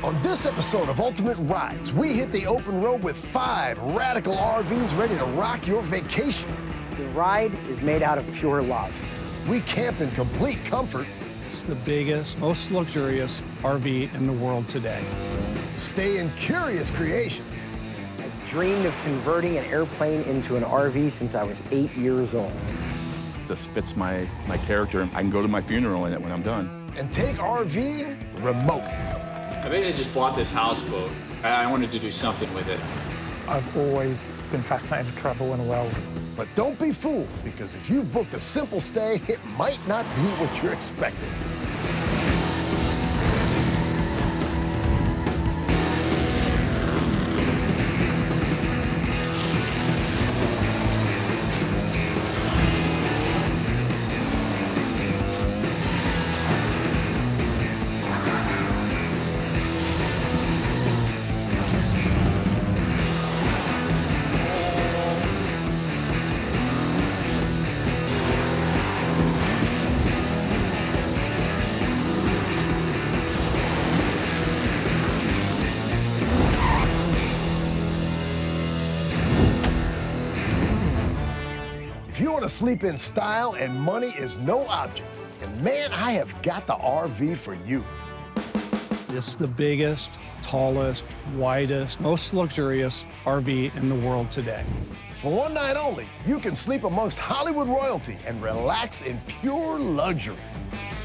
On this episode of Ultimate Rides, we hit the open road with 5 radical RVs ready to rock your vacation. The ride is made out of pure love. We camp in complete comfort. It's the biggest, most luxurious RV in the world today. Stay in curious creations. I've dreamed of converting an airplane into an RV since I was 8 years old. This fits my character. I can go to my funeral in it when I'm done. And take RVing remote. I basically just bought this houseboat. I wanted to do something with it. I've always been fascinated with travel and the world. But don't be fooled, because if you've booked a simple stay, it might not be what you're expecting. If you want to sleep in style and money is no object, and man, I have got the RV for you. It's the biggest, tallest, widest, most luxurious RV in the world today. For one night only, you can sleep amongst Hollywood royalty and relax in pure luxury.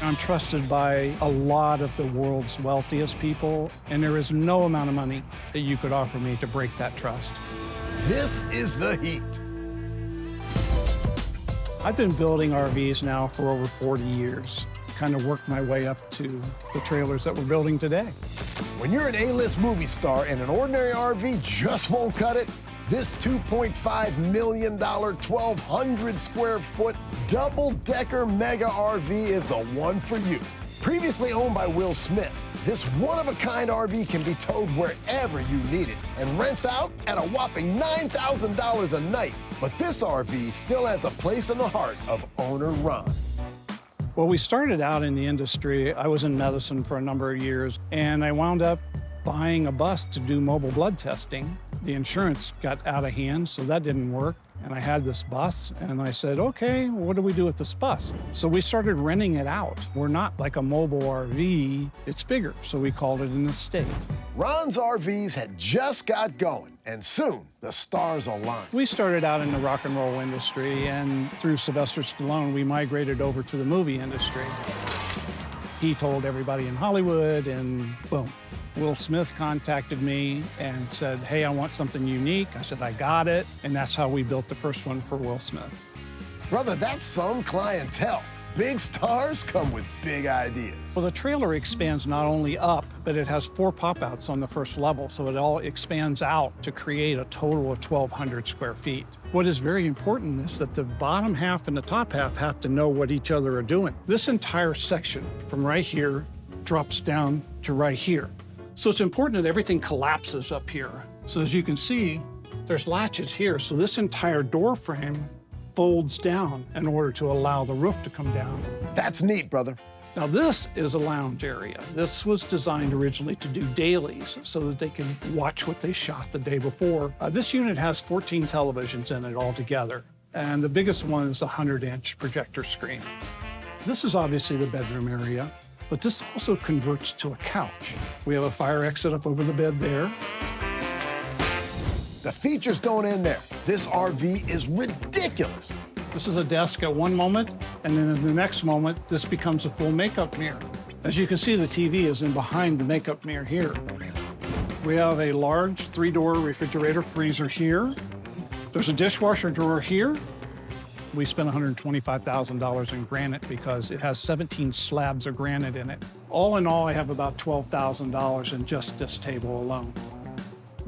I'm trusted by a lot of the world's wealthiest people, and there is no amount of money that you could offer me to break that trust. This is the heat. I've been building RVs now for over 40 years. Kind of worked my way up to the trailers that we're building today. When you're an A-list movie star and an ordinary RV just won't cut it, this $2.5 million, 1,200 square foot, double-decker mega RV is the one for you. Previously owned by Will Smith, this one-of-a-kind RV can be towed wherever you need it and rents out at a whopping $9,000 a night. But this RV still has a place in the heart of owner Ron. Well, we started out in the industry. I was in medicine for a number of years, and I wound up buying a bus to do mobile blood testing. The insurance got out of hand, so that didn't work. And I had this bus, and I said, okay, what do we do with this bus? So we started renting it out. We're not like a mobile RV, it's bigger, so we called it an estate. Ron's RVs had just got going, and soon the stars aligned. We started out in the rock and roll industry, and through Sylvester Stallone, we migrated over to the movie industry. He told everybody in Hollywood, and boom. Will Smith contacted me and said, hey, I want something unique. I said, I got it. And that's how we built the first one for Will Smith. Brother, that's some clientele. Big stars come with big ideas. Well, the trailer expands not only up, but it has 4 pop-outs on the first level, so it all expands out to create a total of 1,200 square feet. What is very important is that the bottom half and the top half have to know what each other are doing. This entire section from right here drops down to right here. So it's important that everything collapses up here. So as you can see, there's latches here. So this entire door frame folds down in order to allow the roof to come down. That's neat, brother. Now this is a lounge area. This was designed originally to do dailies so that they can watch what they shot the day before. This unit has 14 televisions in it altogether. And the biggest one is a 100-inch projector screen. This is obviously the bedroom area. But this also converts to a couch. We have a fire exit up over the bed there. The features don't end there. This RV is ridiculous. This is a desk at one moment, and then in the next moment, this becomes a full makeup mirror. As you can see, the TV is in behind the makeup mirror here. We have a large 3-door refrigerator freezer here. There's a dishwasher drawer here. We spent $125,000 in granite because it has 17 slabs of granite in it. All in all, I have about $12,000 in just this table alone.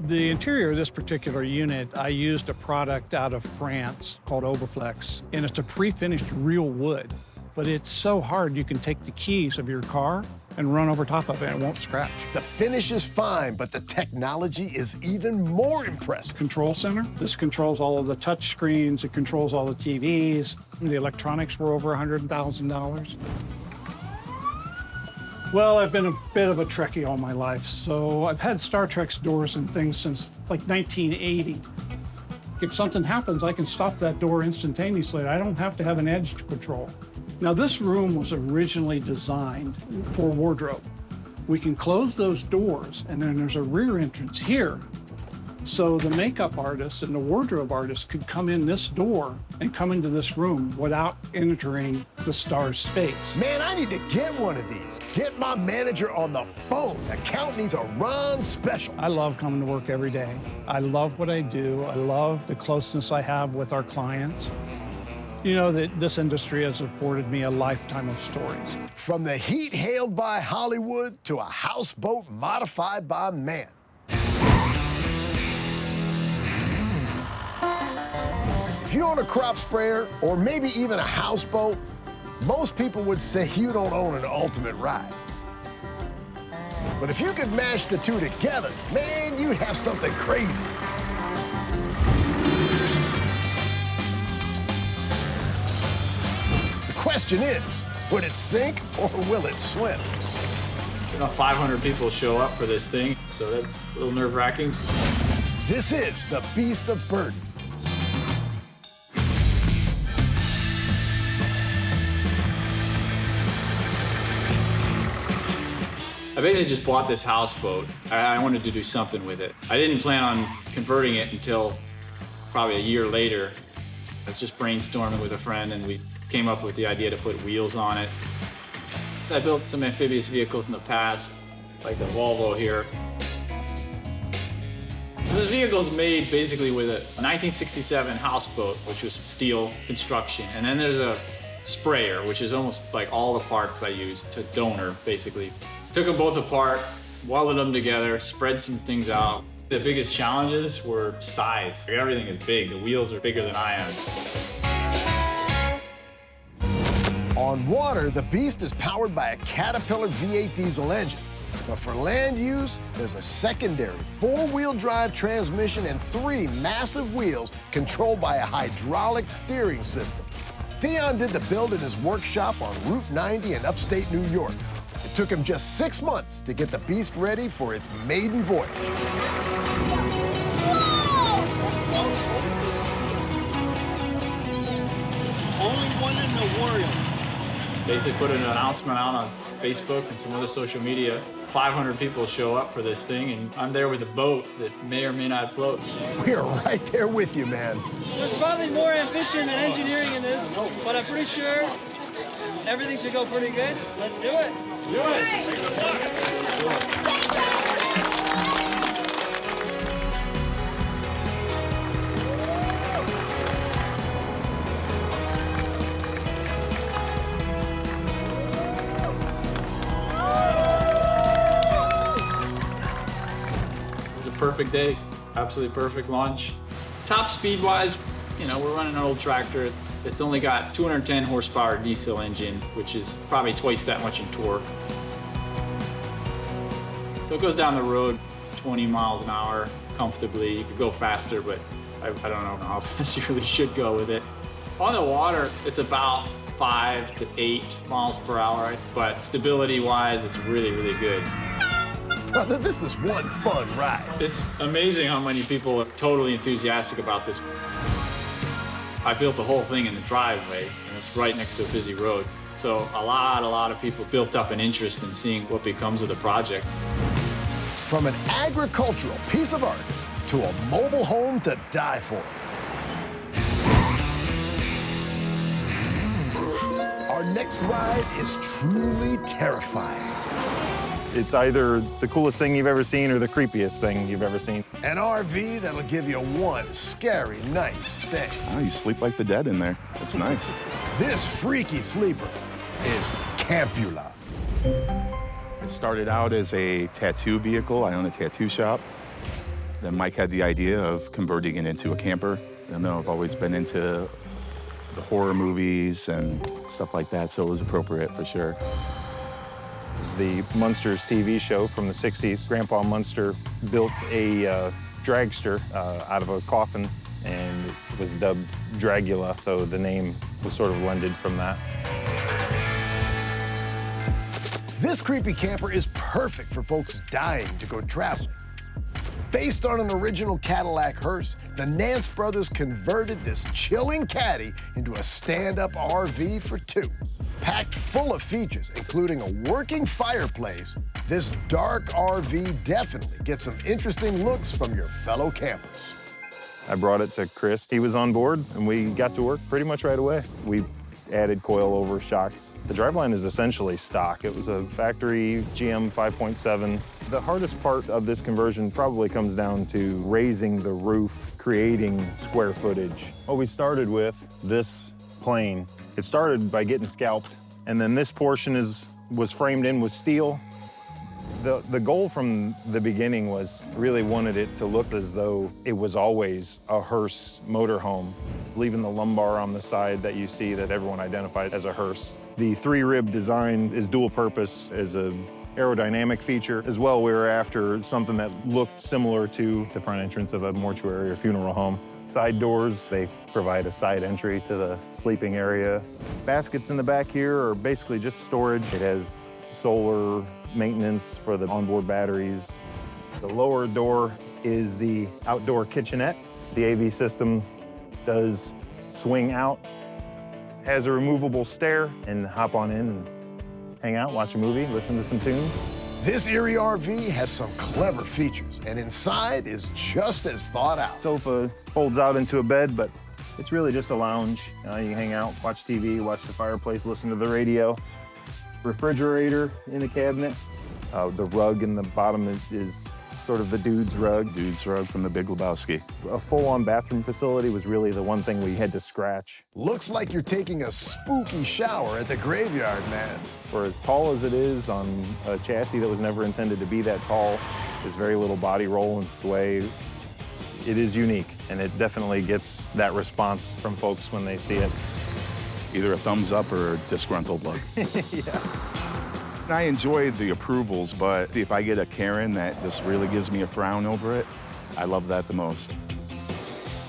The interior of this particular unit, I used a product out of France called Overflex, and it's a pre-finished real wood. But it's so hard you can take the keys of your car and run over top of it and it won't scratch. The finish is fine, but the technology is even more impressive. Control center. This controls all of the touch screens. It controls all the TVs. The electronics were over $100,000. Well, I've been a bit of a Trekkie all my life, so I've had Star Trek's doors and things since like 1980. If something happens, I can stop that door instantaneously. I don't have to have an edge to control. Now, this room was originally designed for wardrobe. We can close those doors, and then there's a rear entrance here. So the makeup artist and the wardrobe artist could come in this door and come into this room without entering the star's space. Man, I need to get one of these. Get my manager on the phone. Account needs a Ron special. I love coming to work every day. I love what I do. I love the closeness I have with our clients. You know that this industry has afforded me a lifetime of stories. From the heat hailed by Hollywood to a houseboat modified by man. If you own a crop sprayer, or maybe even a houseboat, most people would say you don't own an ultimate ride. But if you could mash the two together, man, you'd have something crazy. The question is, would it sink or will it swim? About 500 people show up for this thing, so that's a little nerve-wracking. This is the Beast of Burden. I basically just bought this houseboat. I wanted to do something with it. I didn't plan on converting it until probably a year later. I was just brainstorming with a friend, and we came up with the idea to put wheels on it. I built some amphibious vehicles in the past, like the Volvo here. This vehicle is made basically with a 1967 houseboat, which was steel construction. And then there's a sprayer, which is almost like all the parts I use to donor, basically. Took them both apart, welded them together, spread some things out. The biggest challenges were size. Everything is big. The wheels are bigger than I am. On water, the Beast is powered by a Caterpillar V8 diesel engine. But for land use, there's a secondary four-wheel drive transmission and 3 massive wheels controlled by a hydraulic steering system. Theon did the build in his workshop on Route 90 in upstate New York. It took him just 6 months to get the Beast ready for its maiden voyage. Only one in the world. Basically put an announcement out on Facebook and some other social media. 500 people show up for this thing, and I'm there with a boat that may or may not float. We're right there with you, man. There's probably more ambition than engineering in this, but I'm pretty sure everything should go pretty good. Let's do it. Do it. It's a perfect day, absolutely perfect launch. Top speed-wise, you know, we're running an old tractor. It's only got 210 horsepower diesel engine, which is probably twice that much in torque. So it goes down the road 20 miles an hour comfortably. You could go faster, but I don't know how fast you really should go with it. On the water, it's about 5 to 8 miles per hour, but stability-wise, it's really, really good. Brother, this is one fun ride. It's amazing how many people are totally enthusiastic about this. I built the whole thing in the driveway, and it's right next to a busy road. So a lot of people built up an interest in seeing what becomes of the project. From an agricultural piece of art to a mobile home to die for. Our next ride is truly terrifying. It's either the coolest thing you've ever seen or the creepiest thing you've ever seen. An RV that'll give you one scary night's stay. Oh, you sleep like the dead in there. That's nice. This freaky sleeper is Campula. It started out as a tattoo vehicle. I own a tattoo shop. Then Mike had the idea of converting it into a camper. I know I've always been into the horror movies and stuff like that, so it was appropriate for sure. The Munsters TV show from the 60s, Grandpa Munster built a dragster out of a coffin, and it was dubbed Dragula, so the name was sort of lended from that. This This creepy camper is perfect for folks dying to go traveling. Based on an original Cadillac hearse, the Nance brothers converted this chilling caddy into a stand-up RV for two. Packed full of features, including a working fireplace, this dark RV definitely gets some interesting looks from your fellow campers. I brought it to Chris. He was on board, and we got to work pretty much right away. We added coilover shocks. The driveline is essentially stock. It was a factory GM 5.7. The hardest part of this conversion probably comes down to raising the roof, creating square footage. What we started with, this plane, it started by getting scalped, and then this portion was framed in with steel. The goal from the beginning was really wanted it to look as though it was always a hearse motorhome, leaving the lumbar on the side that you see that everyone identified as a hearse. The three-rib design is dual purpose as an aerodynamic feature. As well, we were after something that looked similar to the front entrance of a mortuary or funeral home. Side doors, they provide a side entry to the sleeping area. Baskets in the back here are basically just storage. It has solar maintenance for the onboard batteries. The lower door is the outdoor kitchenette. The AV system does swing out, has a removable stair, and hop on in and hang out, watch a movie, listen to some tunes. This eerie RV has some clever features, and inside is just as thought out. Sofa folds out into a bed, but it's really just a lounge. You can hang out, watch TV, watch the fireplace, listen to the radio. Refrigerator in the cabinet. The rug in the bottom is sort of the dude's rug. Dude's rug from the Big Lebowski. A full-on bathroom facility was really the one thing we had to scratch. Looks like you're taking a spooky shower at the graveyard, man. For as tall as it is on a chassis that was never intended to be that tall, there's very little body roll and sway. It is unique, and it definitely gets that response from folks when they see it. Either a thumbs up or a disgruntled look. Yeah. I enjoy the approvals, but if I get a Karen that just really gives me a frown over it, I love that the most.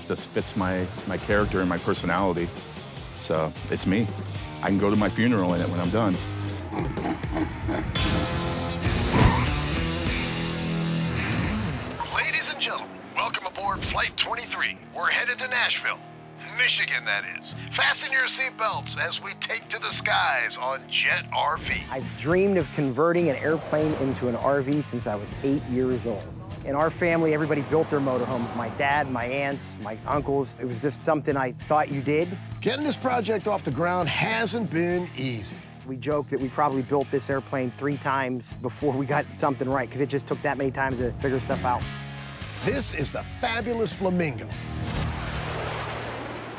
This fits my character and my personality, so it's me. I can go to my funeral in it when I'm done. Ladies and gentlemen, welcome aboard Flight 23. We're headed to Nashville, Michigan, that is. Fasten your seatbelts as we take to the skies on Jet RV. I've dreamed of converting an airplane into an RV since I was 8 years old. In our family, everybody built their motorhomes. My dad, my aunts, my uncles. It was just something I thought you did. Getting this project off the ground hasn't been easy. We joke that we probably built this airplane 3 times before we got something right, because it just took that many times to figure stuff out. This is the fabulous Flamingo.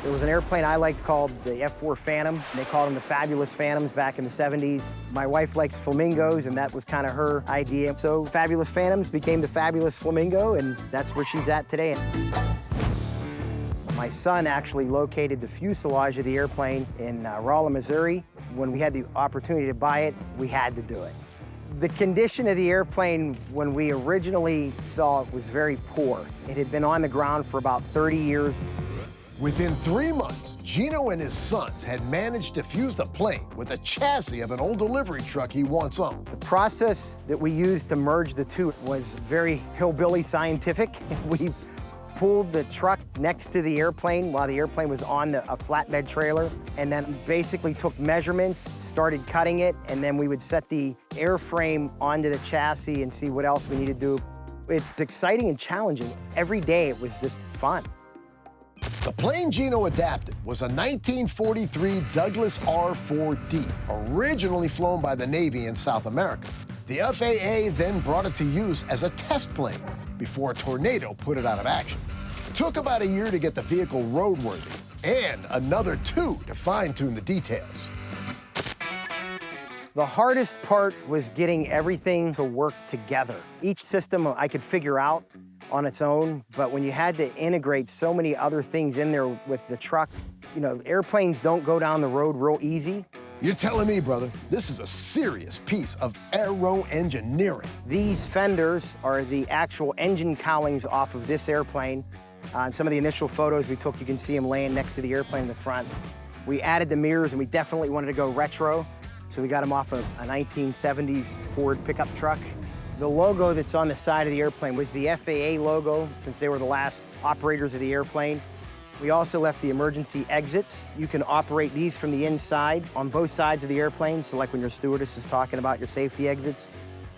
There was an airplane I liked called the F-4 Phantom. They called them the Fabulous Phantoms back in the 70s. My wife likes flamingos, and that was kind of her idea. So Fabulous Phantoms became the Fabulous Flamingo, and that's where she's at today. My son actually located the fuselage of the airplane in Rolla, Missouri. When we had the opportunity to buy it, we had to do it. The condition of the airplane when we originally saw it was very poor. It had been on the ground for about 30 years. Within 3 months, Gino and his sons had managed to fuse the plane with a chassis of an old delivery truck he once owned. The process that we used to merge the two was very hillbilly scientific. We pulled the truck next to the airplane while the airplane was on a flatbed trailer, and then basically took measurements, started cutting it, and then we would set the airframe onto the chassis and see what else we needed to do. It's exciting and challenging. Every day it was just fun. The plane Gino adapted was a 1943 Douglas R-4D, originally flown by the Navy in South America. The FAA then brought it to use as a test plane before a tornado put it out of action. Took about a year to get the vehicle roadworthy, and another 2 to fine-tune the details. The hardest part was getting everything to work together. Each system I could figure out on its own, but when you had to integrate so many other things in there with the truck, you know, airplanes don't go down the road real easy. You're telling me, brother, this is a serious piece of aero engineering. These fenders are the actual engine cowlings off of this airplane. On some of the initial photos we took, you can see them laying next to the airplane in the front. We added the mirrors, and we definitely wanted to go retro. So we got them off of a 1970s Ford pickup truck. The logo that's on the side of the airplane was the FAA logo, since they were the last operators of the airplane. We also left the emergency exits. You can operate these from the inside on both sides of the airplane, so like when your stewardess is talking about your safety exits.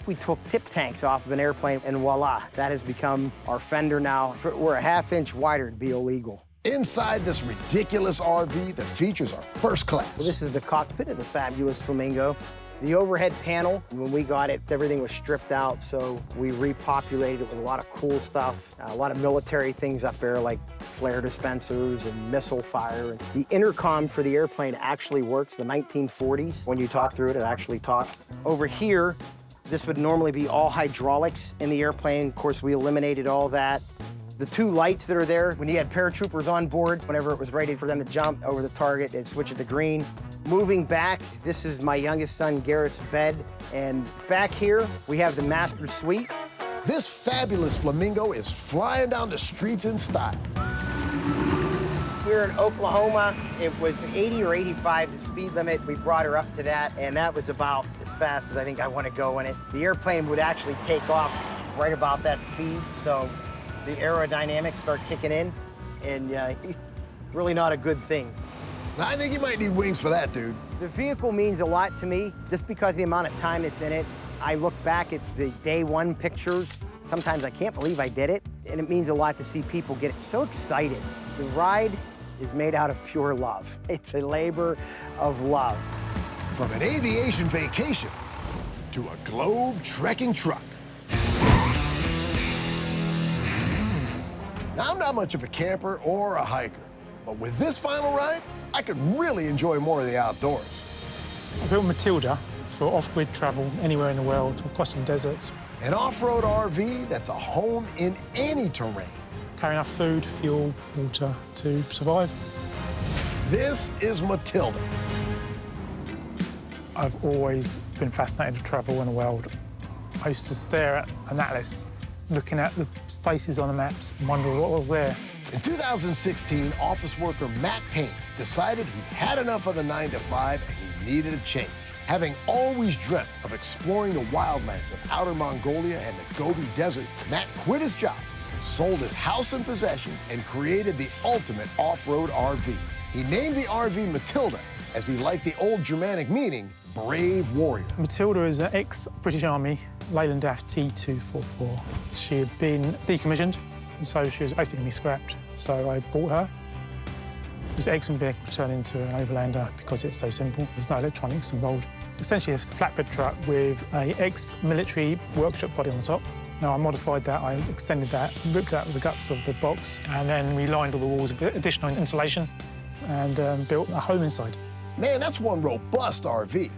We took tip tanks off of an airplane, and voila, that has become our fender now. If it were a half-inch wider, it'd be illegal. Inside this ridiculous RV, the features are first class. Well, this is the cockpit of the fabulous Flamingo. The overhead panel, when we got it, everything was stripped out, so we repopulated it with a lot of cool stuff, a lot of military things up there, like flare dispensers and missile fire. The intercom for the airplane actually works, the 1940s. When you talk through it, it actually talks. Over here, this would normally be all hydraulics in the airplane. Of course, we eliminated all that. The two lights that are there, when you had paratroopers on board, whenever it was ready for them to jump over the target, they'd switch it to green. Moving back, this is my youngest son, Garrett's bed. And back here, we have the master suite. This fabulous Flamingo is flying down the streets in style. Here in Oklahoma, it was 80 or 85, the speed limit. We brought her up to that, and that was about as fast as I think I want to go in it. The airplane would actually take off right about that speed, so the aerodynamics start kicking in, and really not a good thing. I think you might need wings for that, dude. The vehicle means a lot to me, just because of the amount of time it's in it. I look back at the day one pictures. Sometimes I can't believe I did it, and it means a lot to see people get so excited. The ride is made out of pure love. It's a labor of love. From an aviation vacation to a globe trekking truck. Now, I'm not much of a camper or a hiker, but with this final ride, I could really enjoy more of the outdoors. I built Matilda for off-grid travel anywhere in the world, across some deserts. An off-road RV that's a home in any terrain. Carry enough food, fuel, water to survive. This is Matilda. I've always been fascinated with travel in the world. I used to stare at an atlas, looking at the places on the maps and wonder what was there. In 2016, office worker Matt Payne decided he'd had enough of the 9-to-5 and he needed a change. Having always dreamt of exploring the wildlands of outer Mongolia and the Gobi Desert, Matt quit his job, sold his house and possessions, and created the ultimate off-road RV. He named the RV Matilda, as he liked the old Germanic meaning, brave warrior. Matilda is an ex-British Army Leyland DAF T244. She had been decommissioned, and so she was basically going to be scrapped. So I bought her. It was an excellent vehicle to turn into an overlander because it's so simple. There's no electronics involved. Essentially, it's a flatbed truck with an ex-military workshop body on the top. Now, I modified that, I extended that, ripped out the guts of the box, and then we lined all the walls with additional insulation and built a home inside. Man, that's one robust RV.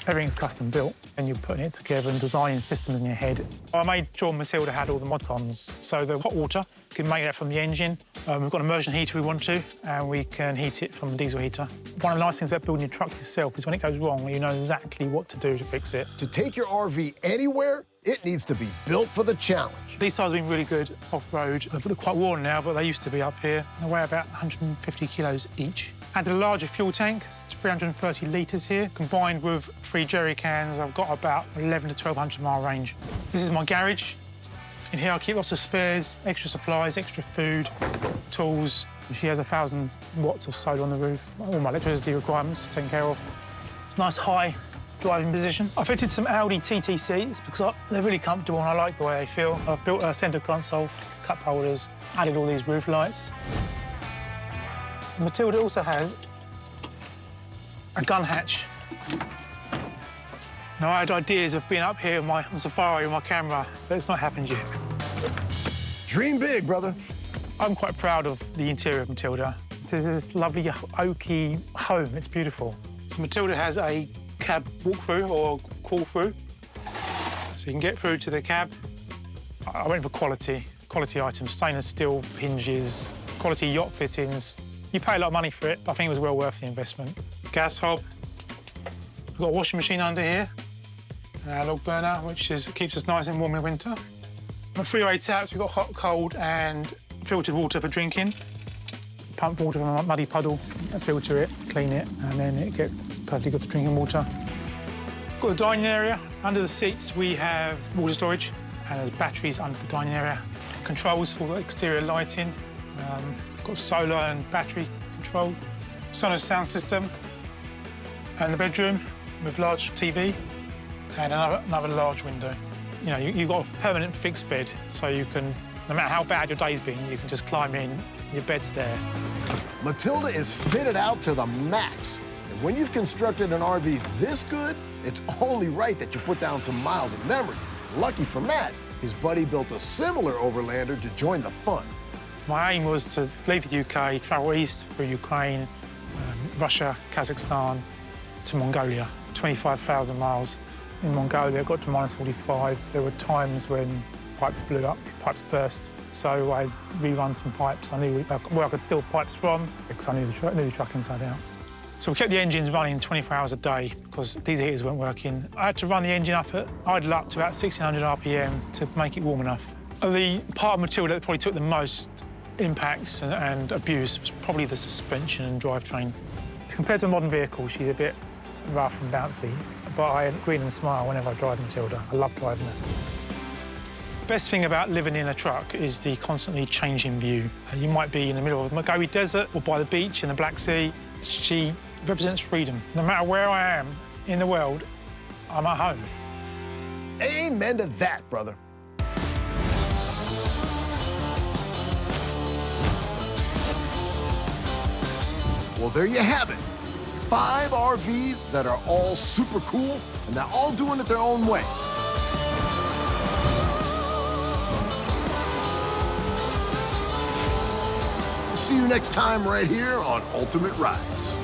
Everything's custom built, and you're putting it together and designing systems in your head. I made sure Matilda had all the mod cons, so the hot water, you can make that from the engine. We've got an immersion heater we want to, and we can heat it from the diesel heater. One of the nice things about building your truck yourself is when it goes wrong, you know exactly what to do to fix it. To take your RV anywhere, it needs to be built for the challenge. These tires have been really good off-road. They're quite worn now, but they used to be up here. They weigh about 150 kilos each. Added a larger fuel tank, it's 330 litres here. Combined with 3 jerry cans, I've got about 11 to 1,200 mile range. This is my garage. In here I keep lots of spares, extra supplies, extra food, tools. She has 1,000 watts of solar on the roof. All my electricity requirements are taken care of. It's a nice high driving position. I fitted some Audi TT seats because they're really comfortable and I like the way they feel. I've built a centre console, cup holders, added all these roof lights. Matilda also has a gun hatch. Now, I had ideas of being up here on safari with my camera, but it's not happened yet. Dream big, brother. I'm quite proud of the interior of Matilda. This is this lovely oaky home. It's beautiful. So Matilda has a cab walk-through or crawl-through, so you can get through to the cab. I went for quality items, stainless steel hinges, quality yacht fittings. You pay a lot of money for it, but I think it was well worth the investment. Gas hob. We've got a washing machine under here, a log burner, which keeps us nice and warm in winter. On 3-way taps, we've got hot, cold, and filtered water for drinking. pump water from a muddy puddle, filter it, clean it, and then it gets perfectly good for drinking water. Got the dining area. Under the seats, we have water storage, and there's batteries under the dining area. Controls for exterior lighting. Got solar and battery control. Sonos sound system. And the bedroom with large TV and another large window. You know, you've got a permanent fixed bed, so you can, no matter how bad your day's been, you can just climb in, your bed's there. Matilda is fitted out to the max. And when you've constructed an RV this good, it's only right that you put down some miles of memories. Lucky for Matt, his buddy built a similar overlander to join the fun. My aim was to leave the UK, travel east through Ukraine, Russia, Kazakhstan, to Mongolia. 25,000 miles. In Mongolia, it got to -45. There were times when pipes blew up, pipes burst. So I rerun some pipes. I knew where I could steal pipes from because I knew the truck inside out. So we kept the engines running 24 hours a day because these heaters weren't working. I had to run the engine up at idle up to about 1,600 RPM to make it warm enough. The part of Matilda that probably took the most impacts and abuse was probably the suspension and drivetrain. Compared to a modern vehicle, she's a bit rough and bouncy, but I grin and smile whenever I drive Matilda. I love driving her. The best thing about living in a truck is the constantly changing view. You might be in the middle of the Mogobe Desert or by the beach in the Black Sea. She represents freedom. No matter where I am in the world, I'm at home. Amen to that, brother. Well, there you have it. 5 RVs that are all super cool, and they're all doing it their own way. See you next time right here on Ultimate Rides.